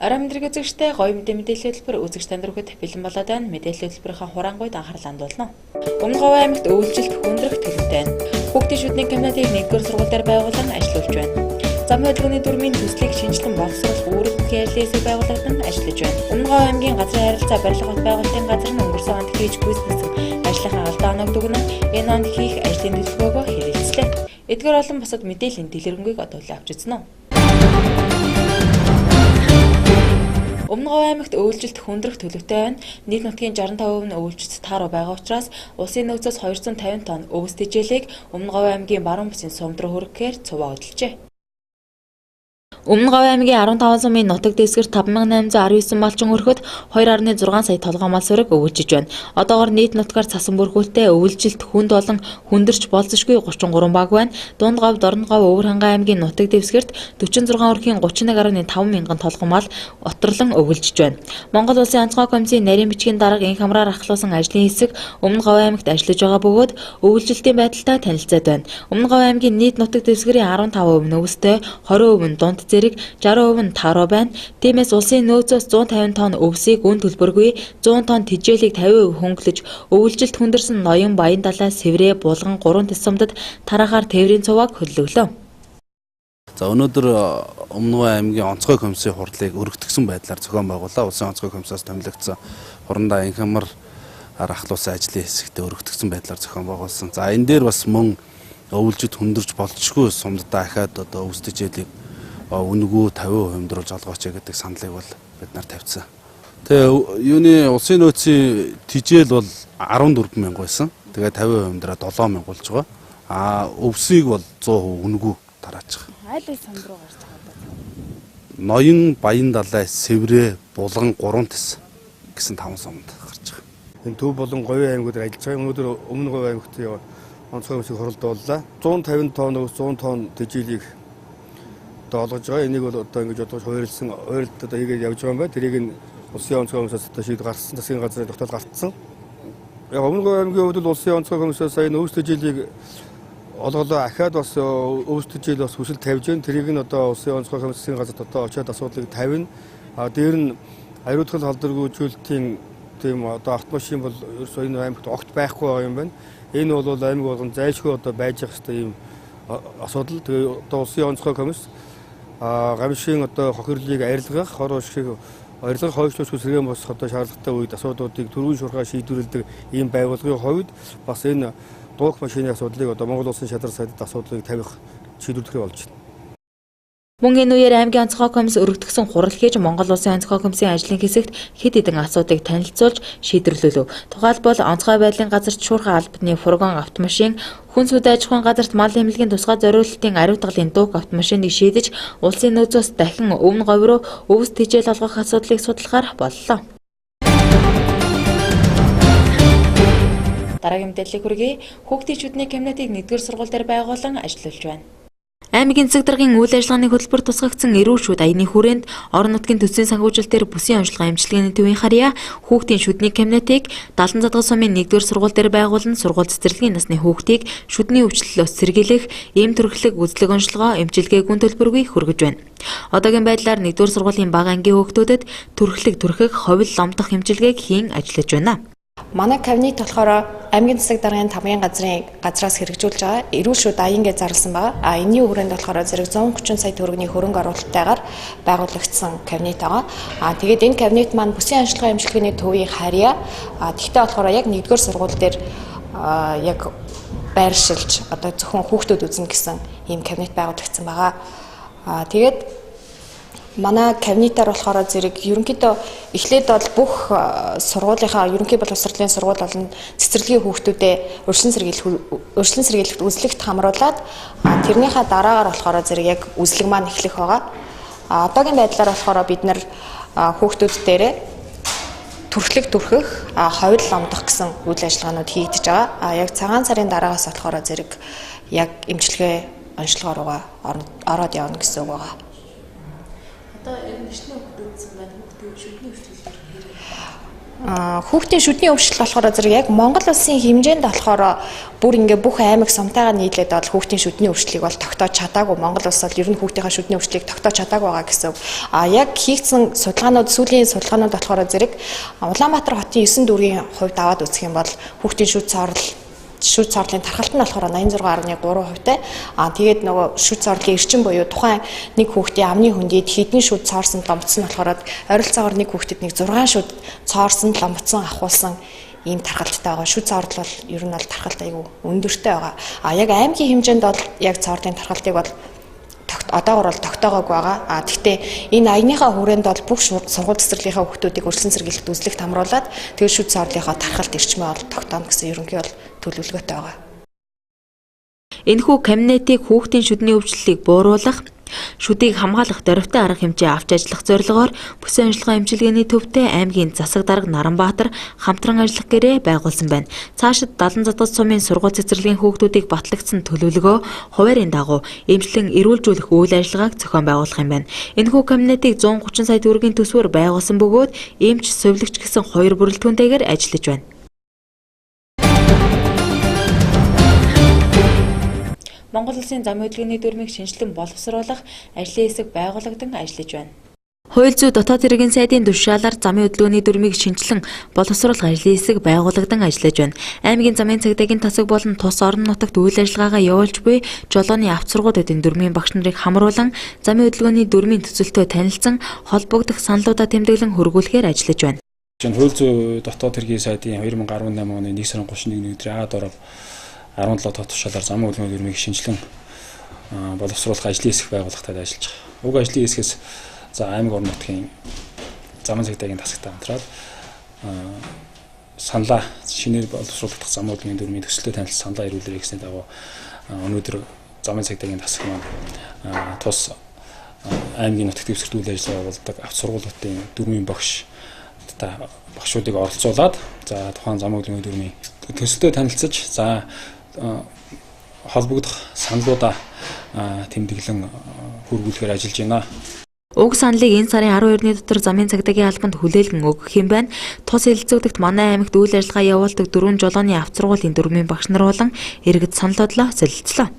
Орон мэдрэг үзэгчтэй гоё мэдээллийн хөтөлбөр үзэгч танд хүргэхэд бэлэн болоод байна. Мэдээллийн хөтөлбөрийн хураангуйд анхаарал хандуулна. Өмнөговь аймагт өвөлжилт хүндрэх төлөвтэй байна. Хүүхдийн шүдний комитетыг 1-р сургууль дээр байгуулан ажиллаж байна. Зам хөдөлгөөний дүрмийн төслийг шинжилэн боловсруулах үүрэг хэллээс байгуулагдсан ажиллаж байна. Өмнөговь аймгийн газрын харилцаа барилга хот байгуулалтын газар нь өнгөрсөн онд хийж гүйцэтгэсэн ажлынхаа алдаа оноог дүгнэн энэ онд хийх ажлын төлөвлөгөөгөө хэрэгжлээ. Эдгээр олон бусад мэдээллийн дэлгэрэнгийг одоо л авч үзнэ. Өмнөговь аймагт өвөлжилт хүндрэх төлөвтэй байна. Нийт нутгийн 65% нь өвөлжит тааруу байгаа учраас улсын нөөцөөс 250 тонн өвс тэжээлийг Өмнөговь аймгийн баруун бүсийн сумд руу хүргэхээр цуваа хөдөлжээ. Өмнөговь аймгийн 15 сумын нутаг дэвсгэр 5819 малчин өрхөд 2.6 сая толгой мал сүрэг өвөлжиж байна. Одоогоор нийт нутгаар цасан бүрхүүлтэй өвөлжилт хүнд болон хүндэрч болзошгүй 33 баг байна. Дундговь, Дорноговь, Өвөрхангай аймгийн нутаг дэвсгэрт 46 өрхийн 31.5 мянган толгой мал отторлон өвөлжиж байна. Монгол Улсын онцгой комиссийн нарийн бичгийн дарга инх хамраар ахлуулсан ажлын хэсэг Өмнөговь аймагт ажиллаж байгаа бөгөөд өвөлжилтийн байдалтай танилцаад байна. Өмнөговь аймгийн нийт нутаг дэвсгэрийн 15% нь өвстэй, 20% нь дунд зэрэг 60% нь тааруу байна. Тиймээс улсын нөөцөөс 150 тонн өвсийг үн төлбөргүй 100 тонн тэжээлийг 50% хөнгөлөж өвөлжилт хүндэрсэн ноён, баян далай, сэврээ, булган, гурван тисумдад тараахаар тээврийн цувааг хөдлөглөө. За өнөөдөр Өмнөговь аймгийн онцгой комиссийн хурлыг өргөтгсөн байдлаар зохион байгууллаа. Улсын онцгой комиссаас томилогдсон хурандаа инх хамар ахлуулсан ажлын хэсэгтээ өргөтгсөн байдлаар зохион байгуулсан. За энэ дээр бас мөн өвөлжит хүндэрч болцшгүй сумдаа ахаад одоо өвс тэжээлийг үнэгүй 50% хэмдруулж олгооч гэдэг саналыг бол бид нар тавьсан. Тэгээ юуны улсын нөөцийн тэжээл бол 14 мянга байсан. Тэгээ 50% хэмдрээ 7 мянга болж байгаа. Өвсийг бол 100% үнэгүй тараачих. Айл санд руу гарч байгаа даа. Ноён, баян далай, сэврээ, булган, гурван тис гэсэн 5 сумд гарч байгаа. Энэ төв болон Говийн аймагуудыг ажиллаж байгаа. Өнөөдөр Өмнөговь аймагт онцгой хүмүүсийг хоролдууллаа. 150 тонн өвс, 100 тонн тэжээлийг олгож байгаа. Энийг бол одоо ингэж бодож хуурилсан хуурилт одоо хийгээд явж байгаа юм байна. Тэрийг нь улсын онцгой комиссаас одоо шийдвэр гаргасан, засгийн газрын тогтоол гартсан. Яг Өмнөговь аймгийн хувьд улсын онцгой комиссаас сая өвс тэжээлийг олголоо ахаад бас өвс тэжээл бас хүсэл тавьж байна. Тэрийг нь одоо улсын онцгой комиссийн газарт одоо очиад асуудлыг тавина. Дээр нь ариутгал халдваргүйжүүлэлтийн тийм одоо автомашин бол ерөөсөө энэ аймагт огт байхгүй байгаа юм байна. Энэ бол аймаг болгон зайлшгүй одоо байж байгаа хэвээр ийм асуудал. Тэгээ одоо улсын онцгой комисс гамшийн одоо хохирлыг арилгах, хор ушгийг арилгах хойшлууч хүсрээн босох одоо шаардлагатай үед асуудлуудыг түрүүн шуурхай шийдвэрлэдэг ийм байгууллагын хувьд бас энэ дуух машины асуудлыг одоо Монгол Улсын шадар сайдад асуудлыг тавих шийдвэрлэхээ болж байна. Мөн энэ үеэр аймгийн онцгой комисс өргөтгсөн хурал хийж Монгол Улсын онцгой комиссийн ажлын хэсэгт хэд хэдэн асуудыг танилцуулж шийдвэрлэлөө. Тухайлбал онцгой байдлын газарт шуурхай албаны фургон автомашин, хүнс үдэ аж ахуйн газарт мал эмнэлгийн тусгай зориулалтын ариутгалын дууг автомашиныг шийдэж улсын нөөцөөс дахин Өмнөговь руу өвс тэжээл олгох асуудлыг судлахаар боллоо. Дараагийн мэдээллийг хүргэе. Хүүхдийн шүдний комитетыг 1-р сургууль дээр байгуулан ажиллаж байна. Аймгийн засаг даргын үйл ажиллагааны хөтөлбөр тусгагдсан эрүүл шүд аяны хүрээнд орон нутгийн төсвийн санхүүжилтээр бүсийн онцлогоо эмчилгээний төвийн харьяа хүүхдийн шүдний комитетыг 70 задгал сумын 1-р сургууль дээр байгуулан сургууль цэцэрлэгийн насны хүүхдийг шүдний өвчлөлөөс сэргийлэх, эм төрөлхлөг үзлэг онцлогоо эмчилгээ гүн төлбөргүй хүргэж байна. Одоогийн байдлаар 1-р сургуулийн бага ангийн хүүхдүүдэд төрөлхлөг түрхэх, ховил ломдох эмчилгээг хийн ажиллаж байна. Манай кабинет болохоор аймгийн засаг даргын тамгын газраас хэрэгжүүлж байгаа эрүүл шүд аян гэж зарласан байгаа. Энэний хүрээнд болохоор зэрэг 130 сая төгрөгийн хөрөнгө оруулалттайгаар байгуулагдсан кабинет байгаа. Тэгээд энэ кабинет маань бүсийн онцлогоо эмчилгээний төвийн харьяа. Тэгтээ болохоор яг 1-р сургууль дээр яг байршилж одоо зөвхөн хүүхдүүд үзнэ гэсэн ийм кабинет байгуулагдсан байгаа. Тэгээд манай кабинетаар болохоор зэрэг ерөнхийдөө эхлээд бол бүх сургуулийнхаа ерөнхий боловсролын сургууль болон цэцэрлэгийн хүүхдүүдэд урьдчилан сэргийлэлт үзлэгт хамруулад тэрнийхээ дараагаар болохоор зэрэг яг үзлэг маань эхлэх байгаа. Одоогийн байдлаар болохоор бид нар хүүхдүүд дээрээ төрөлхлөг түрхэх, ховил ломдох гэсэн үйл ажиллагаанууд хийгдэж байгаа. Яг цагаан сарын дараагаас болохоор зэрэг яг эмчилгээ онцлогоо руугаа ороод явна гэсэн үг байгаа. Одоо энэ нэшний хүүхдүүдсэн байна. Хүүхдүүд шүдний өвчлөлөөр хэрэг. Хүүхдийн шүдний өвчлөл болохоор зэрэг яг Монгол улсын хэмжээнд болохоор бүр ингээ бүх аймаг сумтайгаар нийлээд бол хүүхдийн шүдний өвчлөлийг бол тогтоож чадаагүй. Монгол улс бол ер нь хүүхдийнхээ шүдний өвчлөлийг тогтоож чадаагүй байгаа гэсэн. Яг хийгдсэн судалгаанууд, сүүлийн судалгаанууд болохоор зэрэг Улаанбаатар хотын 9 дүүргийн хувьд аваад үзэх юм бол хүүхдийн шүд цоорлын тархалт нь болохоор 86.3%-тай. Тэгээд нөгөө шүд цоорлын эрчим буюу тухайн нэг хүүхдийн амны хүндийд хэдэн шүд цоорсон ломбоц нь болохоор ойролцоогоор нэг хүүхдэд нэг 6 шүд цоорсон ломбоцсон ахуулсан ийм тархалттай байгаа. Шүд цоорл бол ер нь бол тархалт айгүй өндөртэй байгаа. Яг аймгийн хэмжээнд бол яг цоорлын тархалтыг бол одоогор бол тогтоогоогүй байгаа. Гэхдээ энэ аяныхаа хүрээнд бол бүх сургууль цэцэрлэгийнхаа хүүхдүүдийг өршлөн сэргийлэлт үзлэгт хамруулад тэгээд шүд цоорлынхаа тархалт эрчмээ бол тогтооно гэсэн ерөнхий бол төлөвлөгөөтэй байгаа. Энэхүү кабинетийг хүүхдийн шүдний өвчлөлийг бууруулах, шүдийг хамгаалах дөрвтэй арга хэмжээ авч ажиллах зорилгоор бүсэн ажиллагаа эмчилгээний төвтэй аймгийн засаг дарга Наранбаатар хамтран ажиллах гэрээ байгуулсан байна. Цаашид 70 задгад сумын сургууль цэцэрлэгийн хүүхдүүдийг батлагдсан төлөвлөгөө хуваарийн дагуу эмчлэн эрүүлжүүлэх үйл ажиллагааг зохион байгуулах юм байна. Энэхүү кабинетийг 130 сая төгрөгийн төсвөөр байгуулсан бөгөөд эмч, сувилагч гэсэн 2 бүрэлдэхүүнтэйгээр ажиллаж байна. Монгол Улсын замын хөдөлгөөний дүрмийг шинжилэн боловсруулах ажлын хэсэг байгуулагдсан ажиллаж байна. Хууль зүйн дотоод хэргийн сайдын тушаалаар замын хөдөлгөөний дүрмийг шинжилэн боловсруулах ажлын хэсэг байгуулагдсан ажиллаж байна. Аймгийн замын цагдаагийн тасаг болон тус орон нутагт үйл ажиллагаагаа явуулж буй жолооны авто сургуулиудын дүрмийн багш нарыг хамруулан замын хөдөлгөөний дүрмийн төсөлтөө танилцсан холбогдох саналуудаа тэмдэглэн хөргүүлэхээр ажиллаж байна. Хууль зүйн дотоод хэргийн сайдын 2018 оны 1 сарын 31-ний өдрийн А-д 17 тоо тушаалаар замын хөдөлгөөний дүрмийг шинжилэн боловсруулах ажлын хэсэг байгуулалтад ажиллаж байгаа. Уг ажлын хэсгээс аймаг орон нутгийн замын цагдаагийн тасагтай хамтраад саналаа шинээр боловсруулах замын хөдөлгөөний дүрмийн төсөлтөө танилцсан саналаа ирүүлээрэй гэсний дагуу өнөөдөр замын цагдаагийн тасаг маань тус аймгийн нутагт дэвсгэрт үйл ажиллагаа явуулдаг авто сургуулиудын дүрмийн багшуудыг оролцуулаад тухайн замын хөдөлгөөний дүрмийн төсөлтөө танилцаж холбогдох саналуудаа тэмдэглэн хөргүүлэхээр ажиллаж байна. Уг саналыг энэ сарын 12-ны дотор замын цагдаагийн албанд хүлээлгэн өгөх юм байна. Тус хэлэлцүүлэгт манай аймагт үйл ажиллагаа явуулдаг 4 жолооны авто сургуулийн дүрмийн багш нар болон иргэд саналуудлаа солилцлоо.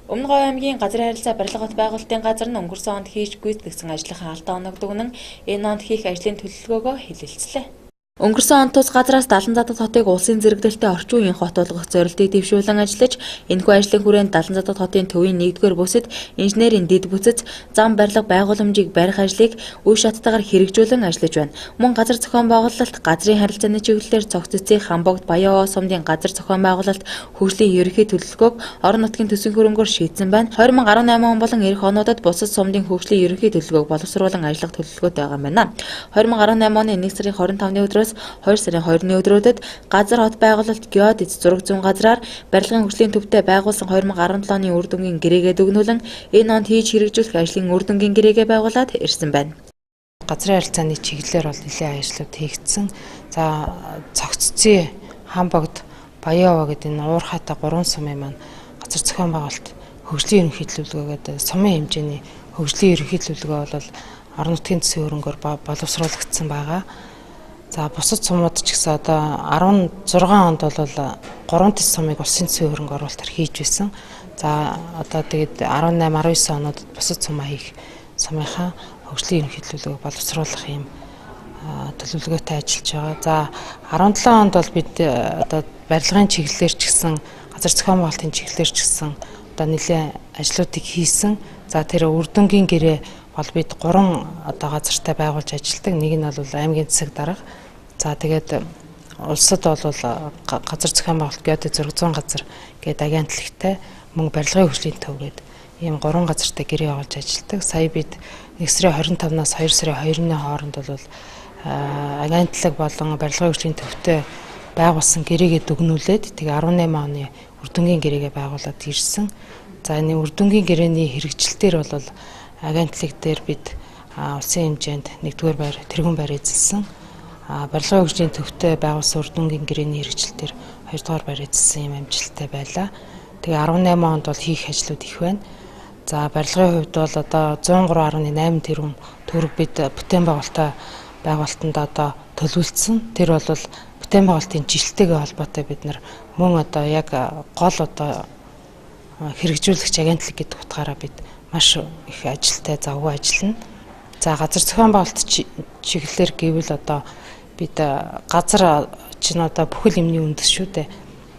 Өмнөговь аймгийн газрын харилцаа барилга хот байгуулалтын газар нь өнгөрсөн онд хийж гүйцэтгэсэн ажлынхаа алдаа оногддог нь энэ онд хийх ажлын төлөвлөгөөгөө хэлэлцлээ. Өнгөрсөн он тус газраас 70 задад хотыг улсын зэрэгдэлтэй орчин үеийн хот болгох зорилтыг дэвшүүлэн ажиллаж, энэхүү ажлын хүрээнд 70 задад хотын төвийн 1-р бүсэд инженерийн дэд бүцэц, зам барилга байгууламжийг барих ажлыг үе шаттайгаар хэрэгжүүлэн ажиллаж байна. Мөн газар зохион байгуулалт, газрын харилцааны чиглэлээр цогц цэцгийн Хамбогд Баян сумдын газар зохион байгуулалт хөгжлийн ерөнхий төлөвлөгөөг орон нутгийн төсвийн хөрөнгөөр шийдсэн байна. 2018 он болон эх онуудад бусад сумдын хөгжлийн ерөнхий төлөвлөгөөг боловсруулан ажиллах төлөвлөгөөтэй байгаа юм байна. 2018 оны 1 сарын 25-ны өдрөөс 2 сарын 2-ны өдрүүдэд газар хот байгуулалт геодит зураг зүүн газраар барилгын хөгжлийн төвтэй байгуулсан 2017 оны үр дүнгийн гэрээгээ дүгнүүлэн энэ онд хийж хэрэгжүүлэх ажлын үр дүнгийн гэрээгээ байгуулад ирсэн байна. Газрын харилцааны чиглэлээр бол нэлээд ажлууд хийгдсэн. Цогццээ, Хамбогд, Баян гэдэг энэ уур хаатай 3 сумын маань газар зохион байгуулалт хөгжлийн ерөнхий төлөвлөгөөгээд сумын хэмжээний хөгжлийн ерөнхий төлөвлөгөө бол орон нутгийн төсвийн хөрөнгөөр боловсруулагдсан байгаа. Бусад сумууд ч гэсэн одоо 16 онд бол 3 төс сумыг улсын төсвийн хөрөнгө оруулалтаар хийж байсан. Одоо тэгээд 18, 19 оноод бусад сумаа хийх сумынхаа хөгжлийн ерөнхий төлөвлөгөөг боловсруулах юм төлөвлөгөөтэй ажиллаж байгаа. 17 онд бол бид одоо барилгын чиглэлээр ч гэсэн газар зохион байгуулалтын чиглэлээр ч гэсэн одоо нэлээд ажлуудыг хийсэн. Тэр үр дүнгийн гэрээ бол бид 3 одоо газартай байгуулж ажилладаг. Нэг нь бол аймгийн засаг дарга. Тэгээд улсад бол газар зохион байгуулалт геодит зураг зүүн газар гэдэг агентлагтай мөн барилгын хөгжлийн төв гэдэг ийм 3 газартай гэрээ явуулж ажилладаг. Сая бид 1 сарын 25-наас 2 сарын 2-ны хооронд бол агентлаг болон барилгын хөгжлийн төвтэй байгуулсан гэрээгээ дүгнүүлээд тэгээ 18 оны үр дүнгийн гэрээгээ байгуулад ирсэн. Энэ үр дүнгийн гэрээний хэрэгжилтээр бол агентлаг дээр бид улсын хэмжээнд 1-р байр тэргүүн байр эзэлсэн. Барилгын хөгжлийн төвтэй байгуулсан үр дүнгийн гэрээний хэрэгжилтээр 2-р байр эзэлсэн юм амжилттай байлаа. Тэгээ 18 онд бол хийх ажлууд их байна. За барилгын хувьд бол одоо 103.8 тэрбум төгрөг бид бүтээн байгуулалтанд одоо төлөвлөсөн. Тэр бол бүтээн байгуулалтын жилттэйгээ холбоотой бид нар мөн одоо яг гол одоо хэрэгжүүлэгч агентлаг гэдэг утгаараа бид маш их ажилтай завгүй ажиллана. За газар зохион байгуулалт чиглэлээр гэвэл одоо бид газар чинь одоо бүхэл юмны үндэс шүү дээ.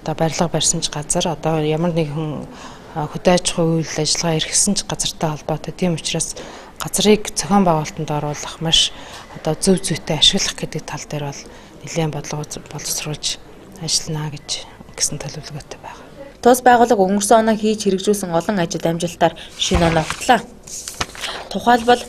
Одоо барилга барьсан ч газар, одоо ямар нэгэн хөдөө аж ахуйн үйл ажиллагаа эрхэлсэн ч газартай холбоотой. Тийм учраас газрыг зохион байгуулалтанд оруулах маш одоо зөв зүйтэй ашиглах гэдэг тал дээр бол нэлээд боловсруулж ажиллана гэсэн төлөвлөгөөтэй байна. Тус байгууллага өнгөрсөн оноо хийж хэрэгжүүлсэн олон ажил амжилтаар шинэ оноо огтлоо. Тухайлбал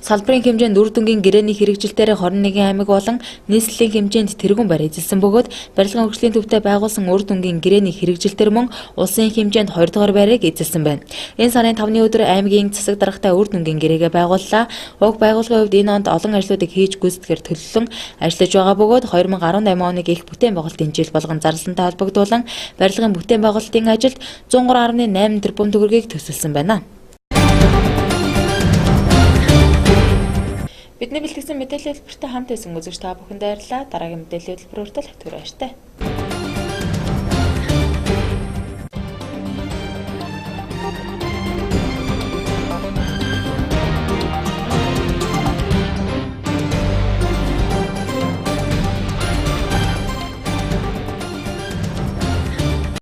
салбарын хэмжээнд үр дүнгийн гэрээний хэрэгжилтээр 21 аймаг болон нийслэлийн хэмжээнд тэргуун барь эзэлсэн бөгөөд барилгын хөгжлийн төвтэй байгуулсан үр дүнгийн гэрээний хэрэгжилтээр мөн улсын хэмжээнд 20 дугаар байрыг эзэлсэн байна. Энэ сарын 5-ны өдөр аймгийн засаг даргатай үр дүнгийн гэрээгээ байгууллаа. Уг байгууллагын хувьд энэ онд олон ажлуудыг хийж гүйцэтгэхээр төлөвлөн ажиллаж байгаа бөгөөд 2018 оныг их бүтээн байгуулалтын жил болгон зарлалтай холбогдуулан барилгын бүтээн байгуулалтын ажилд 103.8 тэрбум төгрөгийг төсөлсөн байна. Бидний бэлтгэсэн мэдээлэл хэлбэртэй хамт байсан үзэгч та бүхэнд баярлалаа. Дараагийн мэдээлэл хэлбэр хүртэл түр баяртай.